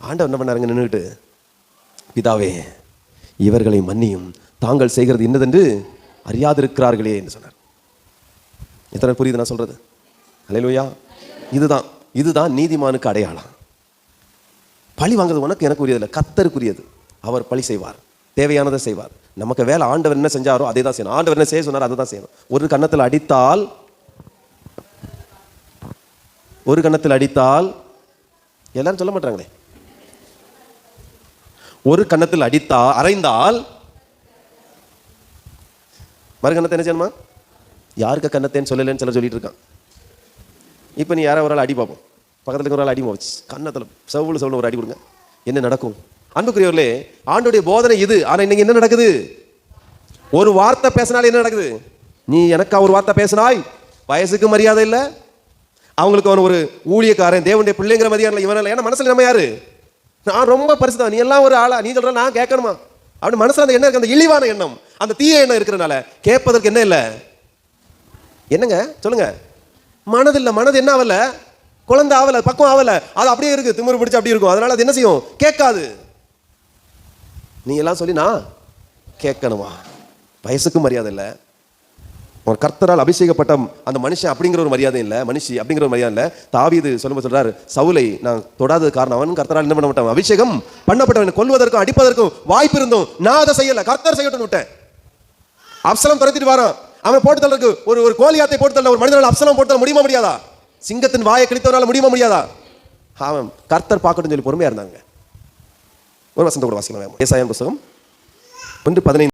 ஆண்டவர் என்ன பண்ணாருங்க நின்றுட்டு, பிதாவே இவர்களை மன்னியும், தாங்கள் செய்கிறது இன்னதென்று அறியாதிருக்கிறார்களே என்று சொன்னார். எத்தனை புரியுது நான் சொல்றது? அல்லேலூயா. இதுதான் நீதிமானுக்கு அடையாளம். பழி வாங்குறது உனக்கு எனக்கு உரியதில்லை, கர்த்தருக்குரியது. அவர் பழி செய்வார், தேவையானதை செய்வார். நமக்கு வேலை ஆண்டவர் என்ன செஞ்சாரோ அதே தான் செய்யணும். ஆண்டவர் என்ன செய்ய சொன்னார் அதை தான் செய்யணும். ஒரு கன்னத்தில் அடித்தால் எல்லாரும் சொல்ல மாட்டாங்களே, ஒரு கன்னத்தில் அறைந்தால் மறு கன்னத்தை என்ன செய்யணுமா? யாருக்கு கன்னத்தேன்னு சொல்லலன்னு சில சொல்லிட்டு இருக்கான். இப்போ நீ யாராவது ஒரு ஆள் அடி பார்ப்போம், பக்கத்தில் ஒரு ஆள் அடி போச்சு, கன்னத்தில் செவ்வளவு ஒரு அடி கொடுங்க, என்ன நடக்கும்? அன்புக்குரியவர்களே, ஆண்டோடைய போதனை இது. ஆனால் இன்னைக்கு என்ன நடக்குது? ஒரு வார்த்தை பேசினாலும் என்ன நடக்குது? நீ எனக்கா ஒரு வார்த்தை பேசினாய், வயசுக்கு மரியாதை இல்லை, அவங்களுக்கு அவன் ஒரு ஊழியக்காரன், தேவனுடைய பிள்ளைங்கிற மரியாதை இவன் இல்லை. ஏன்னா மனசில் நம்ம யாரு? நான் ரொம்ப பரிசுதான், நீ எல்லாம் ஒரு ஆளா, நீ சொல்ற நான் கேட்கணுமா அப்படின்னு மனசில் அந்த எண்ணம் இருக்கு, அந்த இழிவான எண்ணம், அந்த தீய எண்ணம் இருக்கிறனால கேட்பதற்கு என்ன இல்லை? என்னங்க சொல்லுங்க? மனது என்ன ஆகல? குழந்தை ஆகல, பக்கம் ஆகல, அது அப்படியே இருக்கு, திமிரு பிடிச்சு அப்படி இருக்கும். அதனால அது என்ன செய்யும்? கேட்காது. நீ எல்லாம் சொல்லி நான் கேட்கணுமா? வயசுக்கும் மரியாதை இல்லை, ஒரு கர்த்தரால் அபிஷேகப்பட்ட அந்த மனுஷன் அப்படிங்கிற ஒரு மரியாதை இல்லை, மனுஷி அப்படிங்கிற ஒரு மரியாதை இல்லை. தாவீது சொல்றாரு, சவுலை நான் தொடாத காரணம் அவன் கர்த்தரால் என்ன பண்ண மாட்டான், அபிஷேகம் பண்ணப்பட்டவன், கொல்வதற்கும் அடிப்பதற்கும் வாய்ப்பு இருந்தும் நான் அதை செய்யல, கர்த்தர் செய்யட்டும் விட்டேன். அப்சலம் துரத்திட்டு வரான், அவன் போட்டு தள்ளக்கு ஒரு கோலியாத்தை போட்டு தள்ள ஒரு மனிதனால் அப்சலம் போட்டு தள்ள முடியுமா முடியாதா? சிங்கத்தின் வாயை கிழித்தவரால் முடியுமா முடியாதா? அவன் கர்த்தர் பார்க்கட்டும் சொல்லி பொறுமையா இருந்தாங்க. ஒரு வசனத்தை கூட வாசிக்கலாம். ஏசாயா புத்தகம் 1:15.